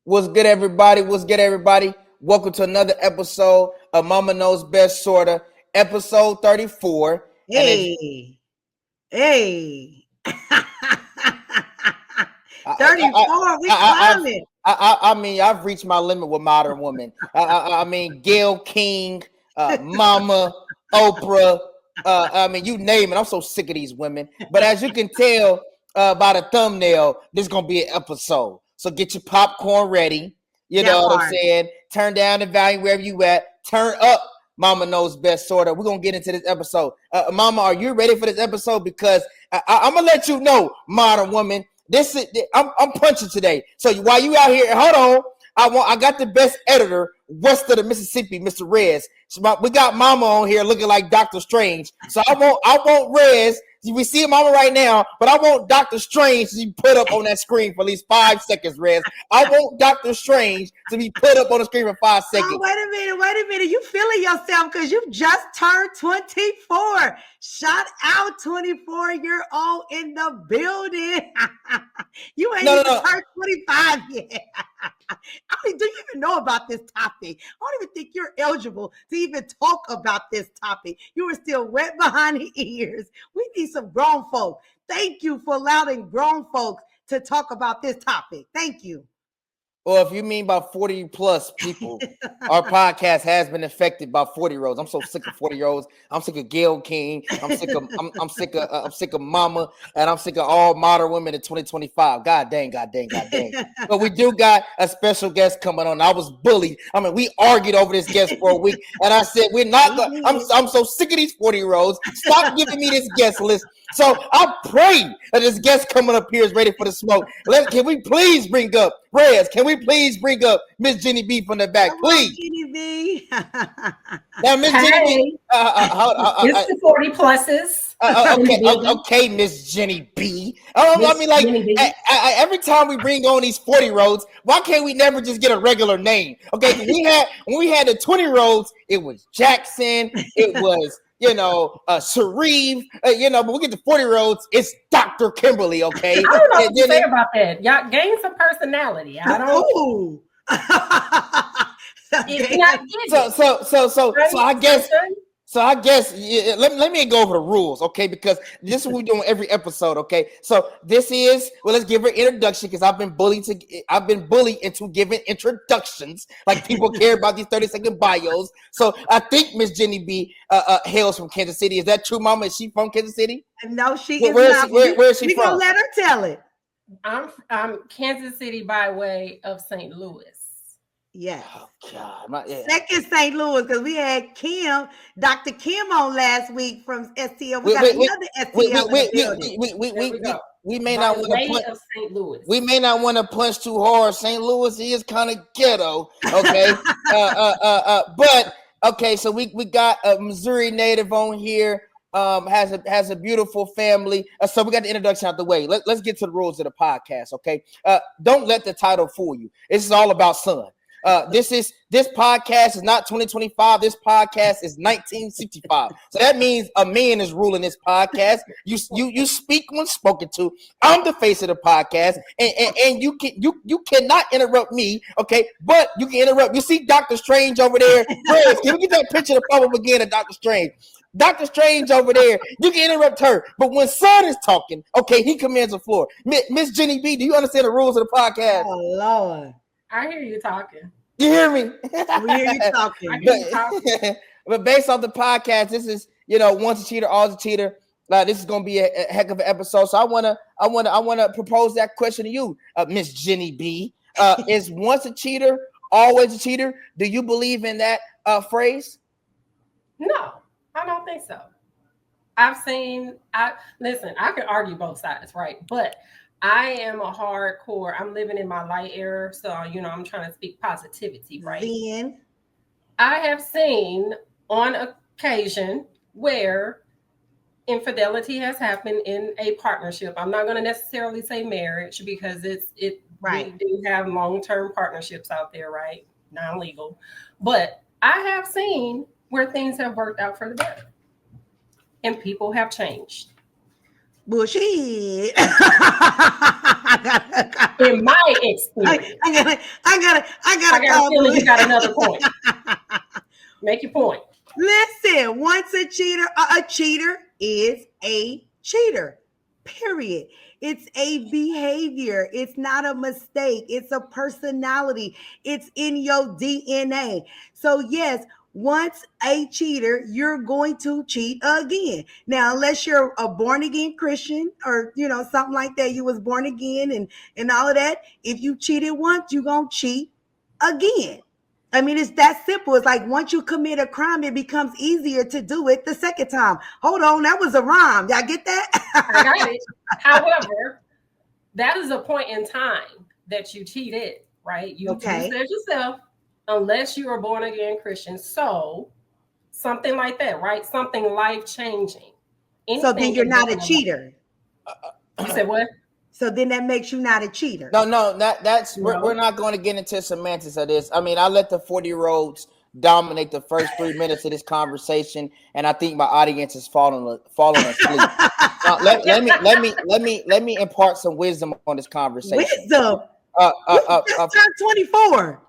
What's good, everybody? What's good, everybody? Welcome to another episode of Mama Knows Best, Sorta, episode 34. Hey. 34, we climbing. I mean, I've reached my limit with Modern Woman. I mean, Gayle King, Mama, Oprah, I mean, you name it. I'm so sick of these women. But as you can tell by the thumbnail, this is going to be an episode. So get your popcorn ready. You know what I'm saying? Turn down the volume wherever you at. Turn up Mama Knows Best, Sorta. We're going to get into this episode. Mama, are you ready for this episode? Because I'm going to let you know, Modern Woman, I'm punching today. So while you out here, hold on. I got the best editor west of the Mississippi, Mr. Rez. We got Mama on here looking like Dr. Strange. So I want Rez. We see Mama right now, but I want Dr. Strange to be put up on that screen for at least 5 seconds, Rez. I want Dr. Strange to be put up on the screen for 5 seconds. Oh, wait a minute. You feeling yourself because you just turned 24. Shout out 24-year-old in the building. You ain't even turned 25 yet. I mean, do you even know about this topic? I don't even think you're eligible to even talk about this topic. You are still wet behind the ears. We need some grown folk. Thank you for allowing grown folks to talk about this topic. Thank you. Well, if you mean about 40 plus people, our podcast has been affected by 40-year-olds. I'm so sick of 40-year-olds. I'm sick of Gayle King. I'm sick of Mama, and I'm sick of all modern women in 2025. God dang. But we do got a special guest coming on. I was bullied. I mean, we argued over this guest for a week, and I said we're not going. I'm so sick of these 40-year-olds. Stop giving me this guest list. So I pray that this guest coming up here is ready for the smoke. Can we please bring up Rez? Can we please bring up Miss JennyB from the back, please? JennyB. Now, Miss JennyB. It's the 40 pluses. Okay, Miss JennyB. I mean, like every time we bring on these 40-year-olds, why can't we never just get a regular name? Okay, when we had the 20-year-olds, it was Jackson. It was. Sharif, but we get the 40-year-olds, it's Dr. Kimberly, okay? I don't know what to say about that. Y'all gain some personality. I don't. So I guess let me go over the rules, okay? Because this is what we do on every episode, okay? So let's give her an introduction because I've been bullied into giving introductions. Like people care about these 30-second bios. So I think Miss JennyB hails from Kansas City. Is that true, Mama? Is she from Kansas City? No, she is not. Where is she from? We're gonna let her tell it. I'm Kansas City by way of St. Louis. Yeah. Oh God. Second St. Louis, because we had Dr. Kim on last week from STL. We got another STL. We may not want to punch St. Louis. We may not want to punch too hard. St. Louis is kind of ghetto. Okay. But okay, so we got a Missouri native on here. Has a beautiful family. So we got the introduction out the way. Let's get to the rules of the podcast. Okay. Don't let the title fool you. This is all about son. This podcast is not 2025. This podcast is 1965. So that means a man is ruling this podcast. You speak when spoken to. I'm the face of the podcast, and you cannot interrupt me, okay? But you can interrupt. You see Dr. Strange over there? Rez, can we get that picture to pop up again of Dr. Strange? Dr. Strange over there, you can interrupt her. But when son is talking, okay, he commands the floor. Miss JennyB, do you understand the rules of the podcast? Oh, Lord. I hear you talking. You hear me? We hear you talking. But based off the podcast, this is once a cheater, always a cheater. This is gonna be a heck of an episode. So I wanna propose that question to you, Miss JennyB. Is once a cheater, always a cheater? Do you believe in that phrase? No, I don't think so. Listen, I can argue both sides, right? But I am a hardcore. I'm living in my light era, so I'm trying to speak positivity, right? Then I have seen on occasion where infidelity has happened in a partnership. I'm not going to necessarily say marriage because right. We do have long-term partnerships out there, right? Non-legal, but I have seen where things have worked out for the better, and people have changed. Bullshit. In my experience, I got a feeling you got another point. Make your point. Listen, once a cheater is a cheater. Period. It's a behavior. It's not a mistake. It's a personality. It's in your DNA. So yes, once a cheater, you're going to cheat again. Now, unless you're a born again Christian or, something like that, you was born again and all of that. If you cheated once, you're going to cheat again. I mean, it's that simple. It's like once you commit a crime, it becomes easier to do it the second time. Hold on, that was a rhyme. Y'all get that? I got it. However, that is a point in time that you cheated, right? You said yourself, unless you are born again Christian. So something like that, right? Something life-changing. So then you're not a cheater. You said what? So then that makes you not a cheater. No, that's we're not going to get into semantics of this. I mean, I let the 40-year-olds dominate the first 3 minutes of this conversation, and I think my audience is falling asleep. Let me impart some wisdom on this conversation. Wisdom. Just turned 24.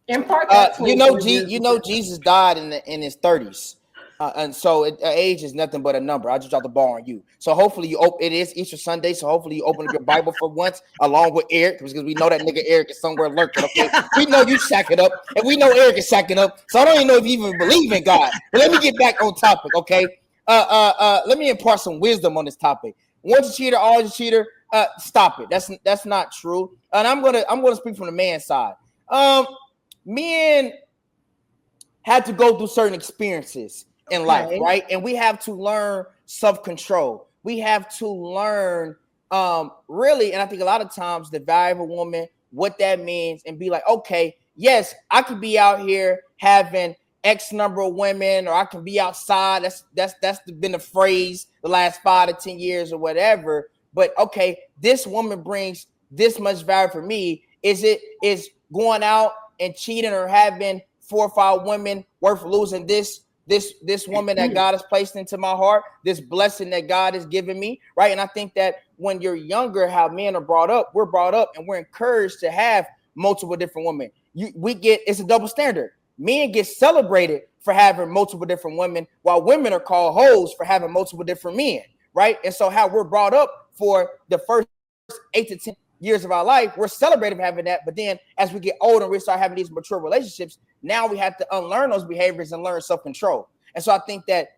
Impart that. Jesus died in his 30s. And so age is nothing but a number. I just dropped the ball on you. So hopefully it is Easter Sunday. So hopefully you open up your Bible for once, along with Eric, because we know that nigga Eric is somewhere lurking. Okay, we know you shacking up, and we know Eric is shacking up. So I don't even know if you even believe in God. But let me get back on topic. Okay, let me impart some wisdom on this topic. Once a cheater, always a cheater. Stop it. That's not true. And I'm gonna speak from the man's side. Men had to go through certain experiences in life, right? And we have to learn self-control. We have to learn really, and I think a lot of times the value of a woman, what that means, and be like, okay, yes, I could be out here having X number of women, or I can be outside. That's been the phrase the last 5 to 10 years or whatever. But okay, this woman brings this much value for me. Is going out and cheating or having 4 or 5 women worth losing this woman that God has placed into my heart, this blessing that God has given me, right? And I think that when you're younger, how men are brought up, we're brought up and we're encouraged to have multiple different women. It's a double standard. Men get celebrated for having multiple different women, while women are called hoes for having multiple different men, right? And so how we're brought up for the first 8 to 10 years of our life, we're celebrating having that. But then as we get older and we start having these mature relationships, now we have to unlearn those behaviors and learn self-control. And so I think that,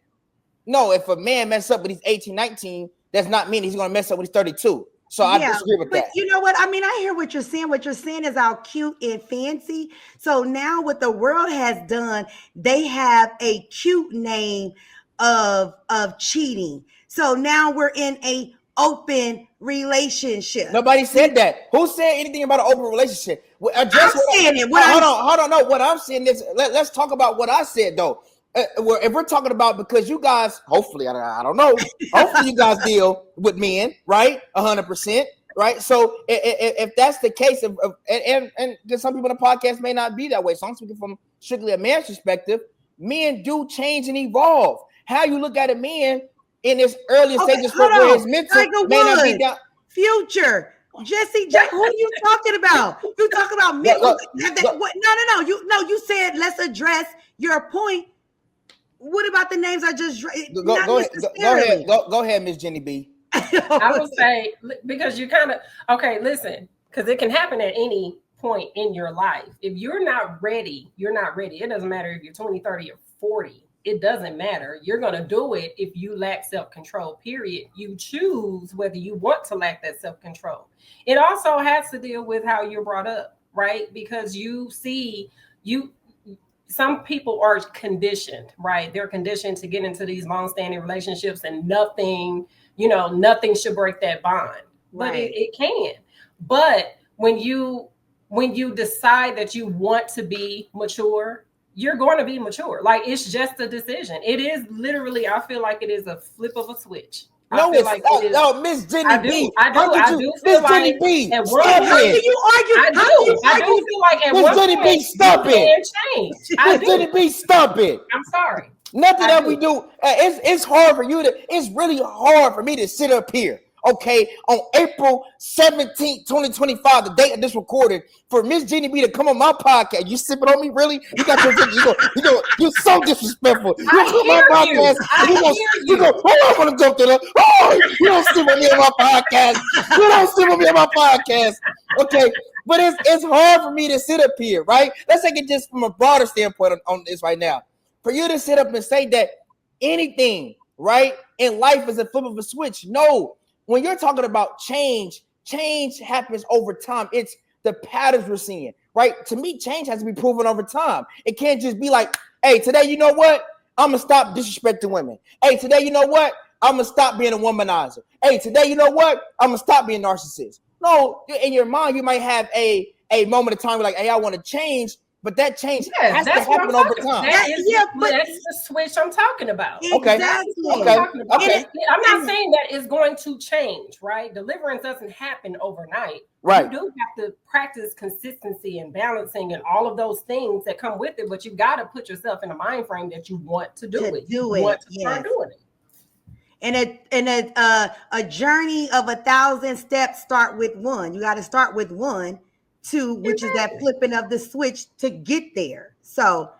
no, if a man messes up when he's 18, 19, does not mean he's going to mess up when he's 32. So I disagree with that. But you know what? I mean, I hear what you're saying. What you're saying is all cute and fancy. So now what the world has done, they have a cute name of cheating. So now we're in a open relationship. Nobody said that. Who said anything about an open relationship? I'm saying it. Hold on. No, what I'm saying is, let's talk about what I said though. If we're talking about, because you guys, hopefully, I don't know, hopefully you guys deal with men, right? 100%, right? So if that's the case, and some people in the podcast may not be that way. So I'm speaking from strictly a man's perspective. Men do change and evolve. How you look at a man in his early stages, where his mental may not be down. Future. Jesse, who are you talking about? You talking about men? No. You said let's address your point. What about the names I just go ahead, Miss JennyB. I would say, because you kind of listen, because it can happen at any point in your life. If you're not ready, you're not ready. It doesn't matter if you're 20, 30, or 40. It doesn't matter. You're going to do it if you lack self-control, period. You choose whether you want to lack that self-control. It also has to deal with how you're brought up, right? Because some people are conditioned, right? They're conditioned to get into these long-standing relationships, and nothing should break that bond. Right. But it can. But when you decide that you want to be mature, you're going to be mature. Like, it's just a decision. It is literally, I feel like it is a flip of a switch. No, it's like not. No, Miss JennyB. I do feel like at one point. How do you argue? I do feel like at one point JennyB, stop it. Miss JennyB, stop it. I'm sorry. Nothing that we do. It's hard for you to. It's really hard for me to sit up here. Okay, on April 17th, 2025, the date of this recording, for Miss JennyB to come on my podcast. You sipping on me, really? You got your you're so disrespectful. You come on my podcast. You go, oh, I want to jump to that. Oh, you don't sip on me on my podcast. You don't sip on me on my podcast. Okay, but it's hard for me to sit up here, right? Let's take it just from a broader standpoint on this right now. For you to sit up and say that anything, right, in life is a flip of a switch. No. When you're talking about change happens over time. It's the patterns we're seeing, right? To me, change has to be proven over time. It can't just be like, hey, today, you know what? I'm going to stop disrespecting women. Hey, today, you know what? I'm going to stop being a womanizer. Hey, today, you know what? I'm going to stop being a narcissist. No, in your mind, you might have a moment of time where like, hey, I want to change. But that change has to happen over time. That's the switch I'm talking about. Exactly. Okay. I'm not saying that it's going to change, right? Deliverance doesn't happen overnight. Right. You do have to practice consistency and balancing and all of those things that come with it, but you got to put yourself in a mind frame that you want to do it. You want to start doing it. And a journey of 1,000 steps start with one. You got to start with one. Two, which is that flipping of the switch to get there. So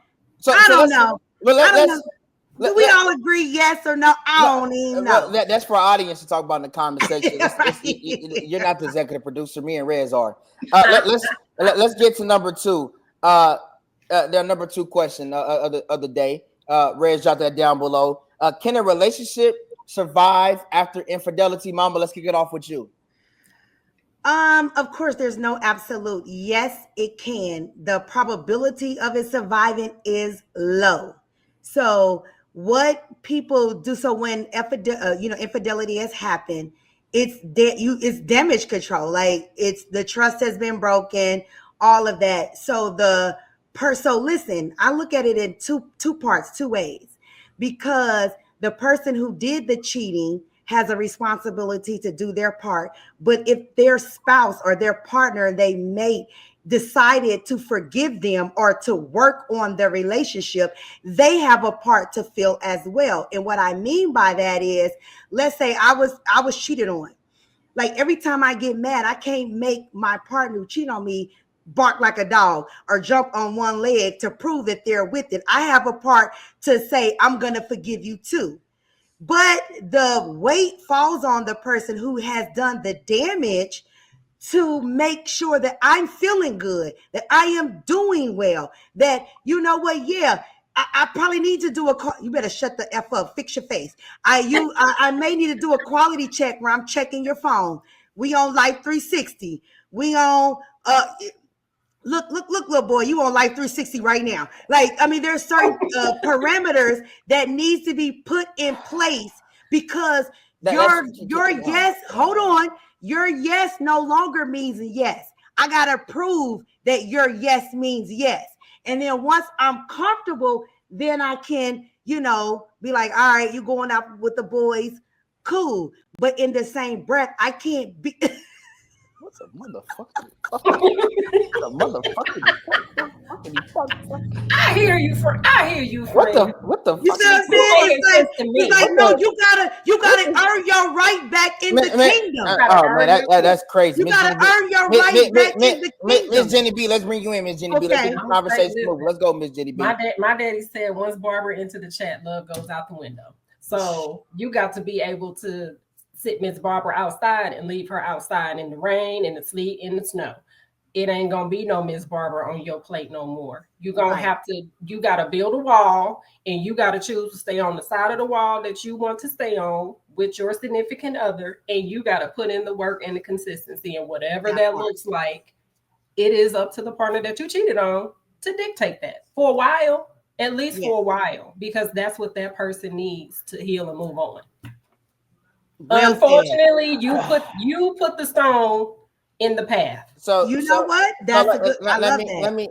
I don't know. Do we all agree yes or no? I don't even know. That's for our audience to talk about in the comment section. You're not the executive producer. Me and Rez are. Let's get to number two. Their number two question of the day. Rez, jot that down below. Can a relationship survive after infidelity? Mama, let's kick it off with you. Of course, there's no absolute. Yes, it can. The probability of it surviving is low. So what people do, so when infidelity has happened, it's damage control. Like it's the trust has been broken, all of that. So so listen, I look at it in two parts, two ways, because the person who did the cheating has a responsibility to do their part. But if their spouse or their partner, they mate, decided to forgive them or to work on the relationship, they have a part to fill as well. And what I mean by that is, let's say I was cheated on. Like every time I get mad, I can't make my partner who cheat on me bark like a dog or jump on one leg to prove that they're with it. I have a part to say, I'm going to forgive you too. But the weight falls on the person who has done the damage to make sure that I'm feeling good, that I am doing well, that, you know what, yeah, I probably need to do you better shut the F up, fix your face. I may need to do a quality check where I'm checking your phone. We on Life 360. We on, Look, little boy, you on Life 360 right now. Like, I mean, there's certain parameters that needs to be put in place because your yes, hold on, your yes no longer means yes. I gotta prove that your yes means yes. And then once I'm comfortable, then I can, be like, all right, you going out with the boys, cool. But in the same breath, I can't be. What's a motherfucker? I hear you, friend. What the fuck? You see what I'm saying? It's like no, you gotta earn your right back in the kingdom. Man, that's crazy. You gotta earn your right back in the kingdom. Miss JennyB, let's bring you in, Miss JennyB. Okay. Let's get the conversation moving. Let's go, Miss JennyB. My daddy said once Barbara into the chat, love goes out the window. So you got to be able to sit Miss Barbara outside and leave her outside in the rain, in the sleet, in the snow. It ain't gonna be no Miss Barbara on your plate no more. You're gonna have to, you gotta build a wall and you gotta choose to stay on the side of the wall that you want to stay on with your significant other, and you gotta put in the work and the consistency, and whatever that looks like, it is up to the partner that you cheated on to dictate that for a while, at least for a while, because that's what that person needs to heal and move on. Well, unfortunately, you put the stone in the path. So what? That's a good.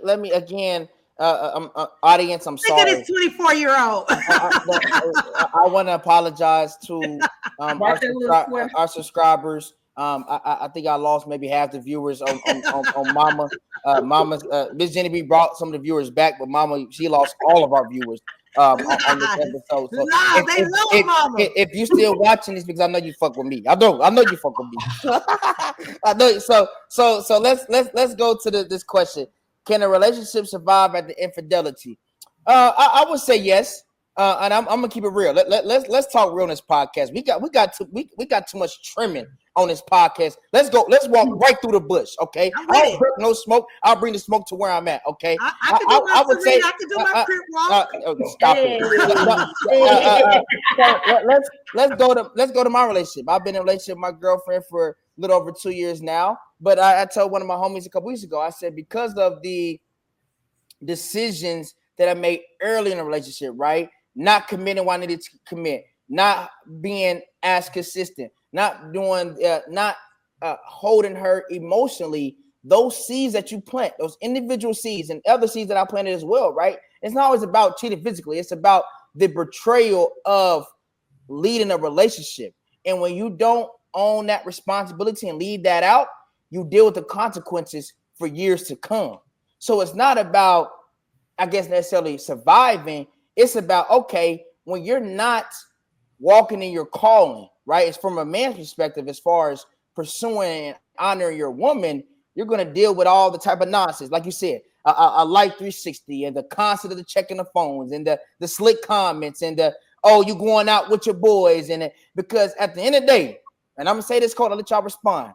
Let me again, audience. I'm sorry. Look at this 24-year-old. I want to apologize to our subscribers I think I lost maybe half the viewers on Mama. Mama's Miss JennyB brought some of the viewers back, but Mama, she lost all of our viewers on this episode. So if you still watching this, because I know you fuck with me. I know you fuck with me. I know. So let's go to this question. Can a relationship survive at the infidelity? I would say yes. And I'm gonna keep it real. Let's talk real on this podcast. We got too much trimming on this podcast. Let's go. Let's walk right through the bush. Okay. I don't bring no smoke. I'll bring the smoke to where I'm at. Okay. I would say I can do my crib walk. Stop it. Let's go to my relationship. I've been in a relationship with my girlfriend for a little over 2 years now. But I told one of my homies a couple weeks ago. I said, because of the decisions that I made early in a relationship, right? Not committing when I needed to commit, not being as consistent, not doing, not holding her emotionally. Those seeds that you plant, those individual seeds and other seeds that I planted as well, right? It's not always about cheating physically. It's about the betrayal of leading a relationship. And when you don't own that responsibility and leave that out, you deal with the consequences for years to come. So it's not about, I guess, necessarily surviving. It's about, okay, when you're not walking in your calling, right? It's from a man's perspective, as far as pursuing and honoring your woman, you're going to deal with all the type of nonsense. Like you said, a light 360 and the constant of the checking the phones and the slick comments and you going out with your boys. And because at the end of the day, and I'm going to say this quote, I'll let y'all respond.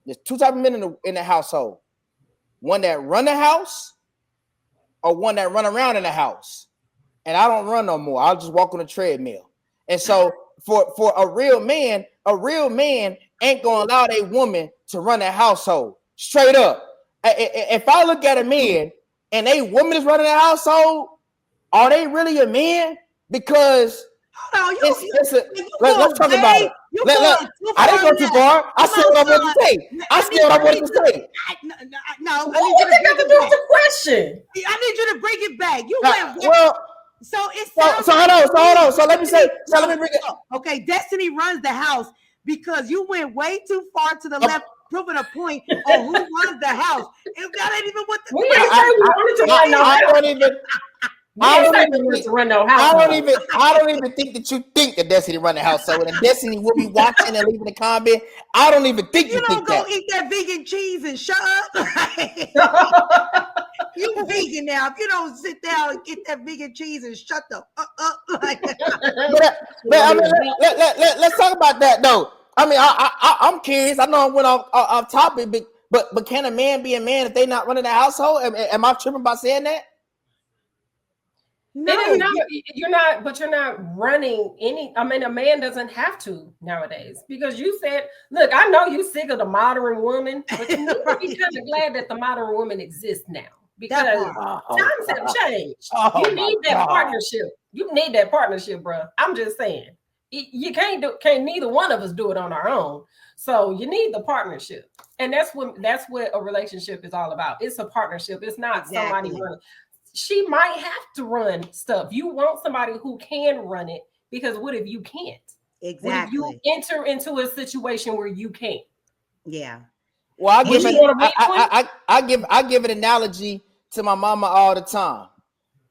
There's two types of men in the household. One that run the house or one that run around in the house. And I don't run no more. I'll just walk on a treadmill. And so for a real man ain't going to allow a woman to run a household. Straight up. If I look at a man and a woman is running a household, are they really a man? Because let's talk about it. I didn't go too far. I said what I wanted to say. No, what you got to do with the question? I need you to bring it back. You went so hold on. So let me bring it up. Okay, Destiny runs the house because you went way too far to the left, proving a point on who runs the house. If that ain't even what the I don't even think that you think that Destiny run the house. So when Destiny will be watching and leaving a comment, I don't even think you think that. You don't go eat that vegan cheese and shut up. You vegan now. If you don't sit down and get that vegan cheese and shut the up. But I mean, let's talk about that though. I mean, I'm curious. I know I went off topic, but can a man be a man if they not running the household? Am I tripping by saying that? No, you're not, but you're not running any. I mean, a man doesn't have to nowadays, because you said, look, I know you sick of the modern woman, but you need to be kind of glad that the modern woman exists now, because times have changed. You need that partnership. You need that partnership, bro. I'm just saying, you can't neither one of us do it on our own. So you need the partnership, and that's what a relationship is all about. It's a partnership. It's not somebody running. She might have to run stuff. You want somebody who can run it, because what if you can't? Exactly. What if you enter into a situation where you can't? Yeah. Well, I give an analogy to my mama all the time.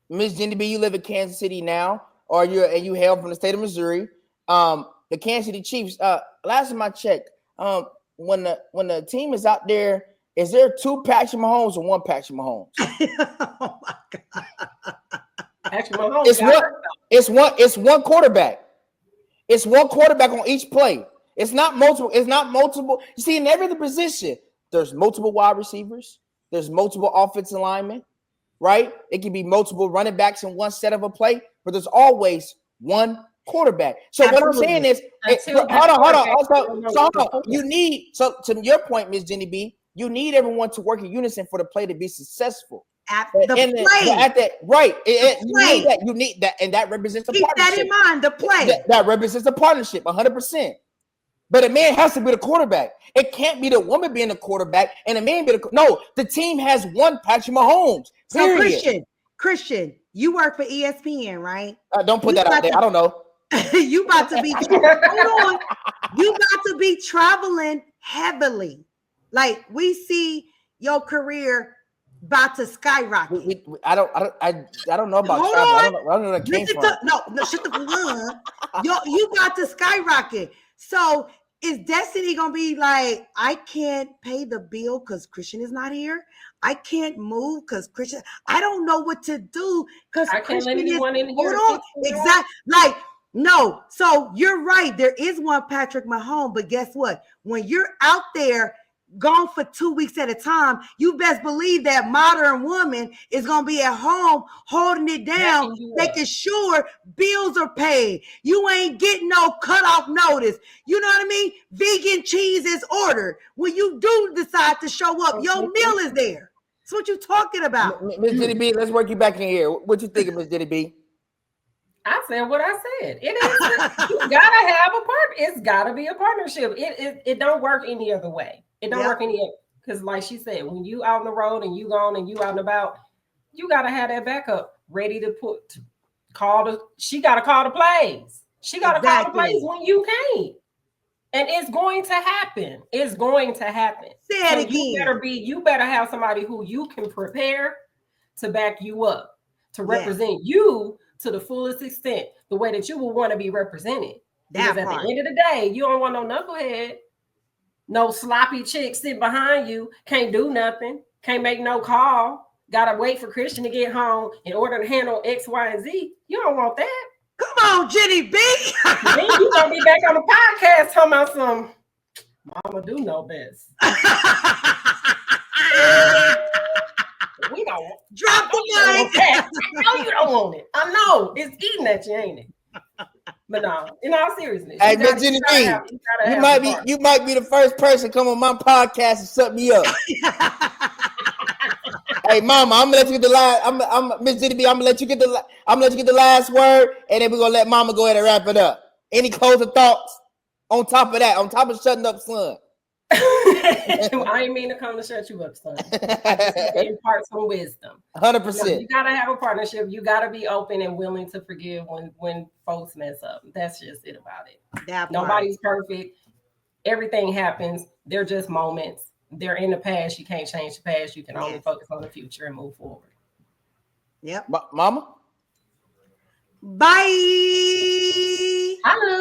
Miss JennyB, you live in Kansas City now, or you hail from the state of Missouri. The Kansas City Chiefs. Last time I checked, when the team is out there, is there two Patrick Mahomes or one Patrick Mahomes? Oh my God. Patrick Mahomes. It's one quarterback. It's one quarterback on each play. It's not multiple. You see, in every position, there's multiple wide receivers. There's multiple offensive linemen, right? It can be multiple running backs in one set of a play, but there's always one quarterback. So what I'm saying is, hold on. You need, so to your point, Ms. JennyB, you need everyone to work in unison for the play to be successful. You need that, and that represents a partnership. Keep that in mind. The play that represents a partnership, 100%. But a man has to be the quarterback. It can't be the woman being the quarterback and a man being the team has one Patrick Mahomes. Period. So Christian, you work for ESPN, right? Don't put that out there. I don't know. You about to be hold on. You about to be traveling heavily. Like we see your career about to skyrocket. I don't know about Hold travel. on. I don't know where that came from. No, shut the fuck up. You got to skyrocket. So is Destiny gonna be like, I can't pay the bill because Christian is not here? I can't move because Christian, I don't know what to do because Christian is, hold on. Exactly. Like, no. So you're right. There is one Patrick Mahomes, but guess what? When you're out there gone for 2 weeks at a time, you best believe that modern woman is going to be at home holding it down, making sure bills are paid. You ain't getting no cutoff notice. You know what I mean? Vegan cheese is ordered. When you do decide to show up, your meal is there. That's what you talking about. Miss JennyB, let's work you back in here. What you thinking, Miss JennyB? I said what I said. It is. You gotta have a partner. It's gotta be a partnership. It don't work any other way. It don't work any other, because like she said, when you out on the road and you gone and you out and about, you gotta have that backup ready to she gotta call the plays. She gotta call the plays when you can't. And it's going to happen. It's going to happen. Say it again. You better have somebody who you can prepare to back you up, to represent you to the fullest extent, the way that you will want to be represented. Because at the end of the day, you don't want no knucklehead, no sloppy chick sitting behind you, can't do nothing, can't make no call, gotta wait for Christian to get home in order to handle X, Y, and Z. You don't want that. Come on, JennyB. Then you gonna be back on the podcast talking about some mama do know best. We don't drop the mic. I know you don't want it. I know it's eating at you, ain't it? But no, in all seriousness, hey, Miss JennyB, you might be the first person come on my podcast and shut me up. Hey, Mama, I'm gonna let you get the last. Miss JennyB, I'm gonna let you get the last word, and then we're gonna let Mama go ahead and wrap it up. Any closing thoughts on top of that? On top of shutting up, son. I ain't mean to come to shut you up, son. I just impart some wisdom. 100%. You gotta have a partnership. You gotta be open and willing to forgive when folks mess up. That's just it about it. Nobody's perfect. Everything happens. They're just moments. They're in the past. You can't change the past. You can only focus on the future and move forward. Yep. Mama? Bye. Hello.